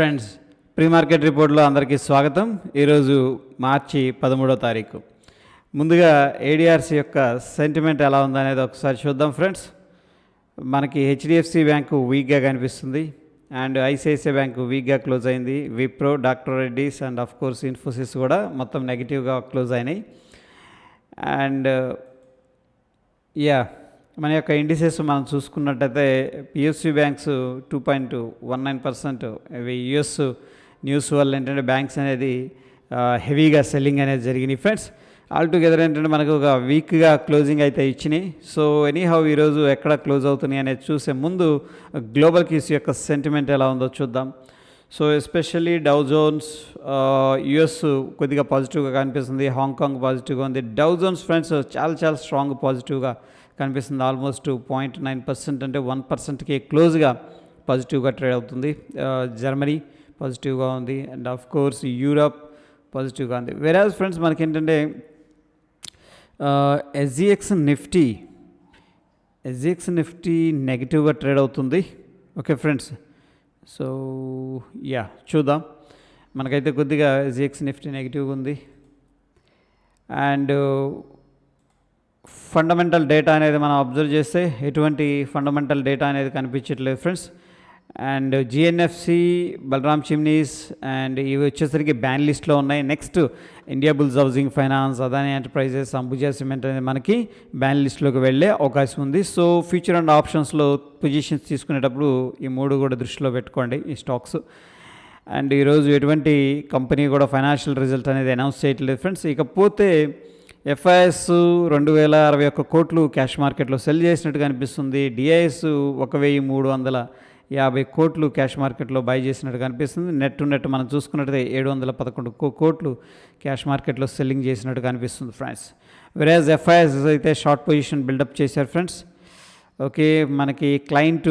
Friends, pre market రిపోర్ట్లో అందరికీ స్వాగతం. ఈరోజు మార్చి 13వ తారీఖు. ముందుగా ఏడిఆర్సి యొక్క సెంటిమెంట్ ఎలా ఉందనేది ఒకసారి చూద్దాం. ఫ్రెండ్స్, మనకి హెచ్డిఎఫ్సి బ్యాంకు వీక్గా కనిపిస్తుంది అండ్ ఐసిఐసిఐ బ్యాంకు వీక్గా క్లోజ్ అయింది. Wipro, doctor Reddy's and of course Infosys కూడా మొత్తం నెగిటివ్గా క్లోజ్ అయినాయి. అండ్ మన యొక్క ఇండిసెస్ మనం చూసుకున్నట్టయితే పిఎస్యూ బ్యాంక్స్ 2.19%. ఇవి యుఎస్ న్యూస్ వల్ల ఏంటంటే బ్యాంక్స్ అనేది హెవీగా సెల్లింగ్ అనేది జరిగినాయి. ఫ్రెండ్స్, ఆల్టుగెదర్ ఏంటంటే మనకు ఒక వీక్గా క్లోజింగ్ అయితే ఇచ్చినాయి. సో ఎనీహౌ ఈరోజు ఎక్కడ క్లోజ్ అవుతున్నాయి అనేది చూసే ముందు గ్లోబల్ కీస్ యొక్క సెంటిమెంట్ ఎలా ఉందో చూద్దాం. So especially Dow Jones US కొద్దిగా పాజిటివ్గా కనిపిస్తుంది, హాంకాంగ్ పాజిటివ్గా ఉంది. డౌ జోన్స్ ఫ్రెండ్స్ చాలా స్ట్రాంగ్ పాజిటివ్గా కనిపిస్తుంది. ఆల్మోస్ట్ 0.9% అంటే 1%కి క్లోజ్గా పాజిటివ్గా ట్రేడ్ అవుతుంది. జర్మనీ పాజిటివ్గా ఉంది అండ్ ఆఫ్ కోర్స్ యూరప్ పాజిటివ్గా ఉంది. వెరాజ్ ఫ్రెండ్స్ మనకేంటంటే ఎస్జిఎక్స్ నిఫ్టీ నెగిటివ్గా ట్రేడ్ అవుతుంది. ఓకే ఫ్రెండ్స్, సో చూద్దాం. మనకైతే కొద్దిగా ఎస్జిఎక్స్ నిఫ్టీ నెగిటివ్గా ఉంది అండ్ ఫండమెంటల్ డేటా అనేది మనం అబ్జర్వ్ చేస్తే ఎటువంటి ఫండమెంటల్ డేటా అనేది కనిపించట్లేదు ఫ్రెండ్స్. అండ్ జిఎన్ఎఫ్సి, బలరామ్ చిమ్నీస్ అండ్ ఇవి వచ్చేసరికి బ్యాన్ లిస్ట్లో ఉన్నాయి. Next Indiabulls housing finance, Adani enterprises, Ambuja cement అనేది మనకి బ్యాన్ లిస్ట్లోకి వెళ్ళే అవకాశం ఉంది. సో ఫ్యూచర్ అండ్ ఆప్షన్స్లో పొజిషన్స్ తీసుకునేటప్పుడు ఈ మూడు కూడా దృష్టిలో పెట్టుకోండి ఈ స్టాక్స్. అండ్ ఈరోజు ఎటువంటి కంపెనీ కూడా ఫైనాన్షియల్ రిజల్ట్ అనేది అనౌన్స్ చేయట్లేదు ఫ్రెండ్స్. ఇకపోతే ఎఫ్ఐఎస్ 2061 కోట్లు క్యాష్ మార్కెట్లో సెల్ చేసినట్టుగా అనిపిస్తుంది. డిఐఎస్ 1350 కోట్లు క్యాష్ మార్కెట్లో బై చేసినట్టుగా అనిపిస్తుంది. నెట్ మనం చూసుకున్నట్టయితే 711 కోట్లు క్యాష్ మార్కెట్లో సెల్లింగ్ చేసినట్టుగా అనిపిస్తుంది ఫ్రెండ్స్. వెరాజ్ ఎఫ్ఐఎస్ అయితే షార్ట్ పొజిషన్ బిల్డప్ చేశారు ఫ్రెండ్స్. ఓకే, మనకి క్లయింట్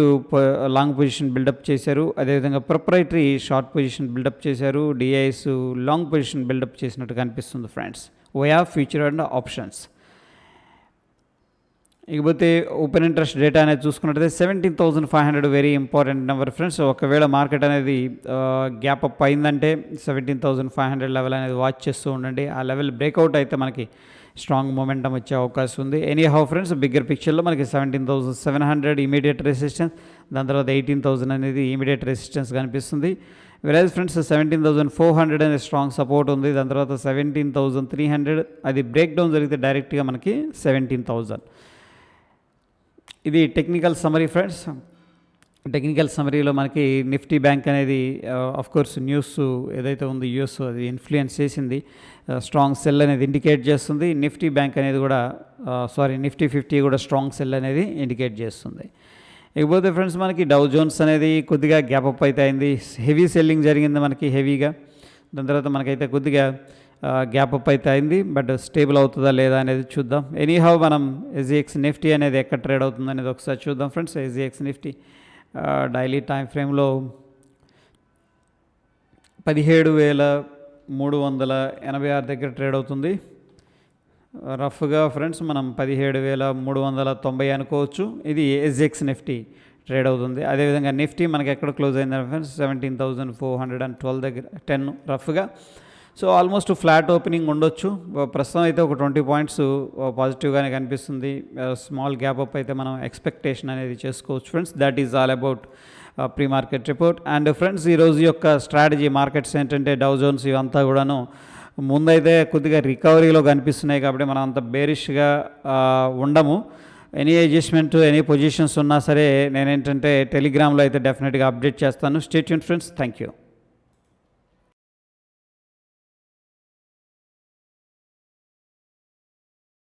లాంగ్ పొజిషన్ బిల్డప్ చేశారు, అదేవిధంగా ప్రొప్రైటరీ షార్ట్ పొజిషన్ బిల్డప్ చేశారు. డిఐఎస్ లాంగ్ పొజిషన్ బిల్డప్ చేసినట్టుగా అనిపిస్తుంది friends. Via future and options. ఇకపోతే ఓపెన్ ఇంట్రెస్ట్ డేటా అనేది చూసుకున్నట్టయితే 17,500 వెరీ ఇంపార్టెంట్ నెంబర్ ఫ్రెండ్స్. ఒకవేళ మార్కెట్ అనేది గ్యాప్ అప్ అయిందంటే 17,500 లెవెల్ అనేది వాచ్ చేస్తూ ఉండండి. ఆ లెవెల్ బ్రేక్అవుట్ అయితే మనకి స్ట్రాంగ్ మొమెంటం వచ్చే అవకాశం ఉంది. ఎనీహౌ ఫ్రెండ్స్, బిగ్గర్ పిక్చర్లో మనకి 17,700 ఇమీడియట్ రెసిస్టెన్స్, దాని తర్వాత 18,000 అనేది ఇమీడియట్ రెసిస్టెన్స్ కనిపిస్తుంది. వెరాజ్ ఫ్రెండ్స్ 17,400 అనే స్ట్రాంగ్ సపోర్ట్ ఉంది. దాని తర్వాత 17,300 అది బ్రేక్ డౌన్ జరిగితే డైరెక్ట్గా మనకి 17,000. ఇది టెక్నికల్ సమరీ ఫ్రెండ్స్. టెక్నికల్ సమరీలో మనకి నిఫ్టీ బ్యాంక్ అనేది కోర్స్ న్యూస్ ఏదైతే ఉందో యూఎస్ అది ఇన్ఫ్లుయెన్స్ చేసింది, స్ట్రాంగ్ సెల్ అనేది ఇండికేట్ చేస్తుంది. నిఫ్టీ బ్యాంక్ అనేది కూడా నిఫ్టీ 50 కూడా స్ట్రాంగ్ సెల్ అనేది ఇండికేట్ చేస్తుంది. ఇకపోతే ఫ్రెండ్స్ మనకి డౌ జోన్స్ అనేది కొద్దిగా గ్యాప్ అప్ అయితే అయింది, హెవీ సెల్లింగ్ జరిగింది మనకి హెవీగా. దాని తర్వాత మనకైతే కొద్దిగా గ్యాప్ అప్ అయితే అయింది, బట్ స్టేబుల్ అవుతుందా లేదా అనేది చూద్దాం. ఎనీహౌ మనం ఎస్జిఎక్స్ నిఫ్టీ అనేది ఎక్కడ ట్రేడ్ అవుతుంది అనేది ఒకసారి చూద్దాం friends. SGX Nifty daily time ఫ్రేమ్లో 17,386 దగ్గర ట్రేడ్ అవుతుంది. రఫ్గా ఫ్రెండ్స్ మనం 17,390 అనుకోవచ్చు. ఇది ఎస్జిఎక్స్ నిఫ్టీ ట్రేడ్ అవుతుంది. అదేవిధంగా నిఫ్టీ మనకి ఎక్కడ క్లోజ్ అయిందని ఫ్రెండ్స్ 17,412 దగ్గర 10 రఫ్గా. సో ఆల్మోస్ట్ ఫ్లాట్ ఓపెనింగ్ ఉండొచ్చు. ప్రస్తుతం అయితే ఒక 20 పాయింట్స్ పాజిటివ్గానే కనిపిస్తుంది. స్మాల్ గ్యాప్ అప్ అయితే మనం ఎక్స్పెక్టేషన్ అనేది చేసుకోవచ్చు friends. That is all about pre market report. And friends, ఈరోజు యొక్క స్ట్రాటజీ మార్కెట్స్ ఏంటంటే డౌ జోన్స్ ఇవంతా కూడాను ముందైతే కొద్దిగా రికవరీలో కనిపిస్తున్నాయి కాబట్టి మనం అంత బేరిష్గా ఉండము. ఎనీ అడ్జస్ట్మెంట్, ఎనీ పొజిషన్స్ ఉన్నా సరే నేనేంటంటే టెలిగ్రామ్లో అయితే డెఫినెట్గా అప్డేట్ చేస్తాను. Stay tuned friends. Thank you.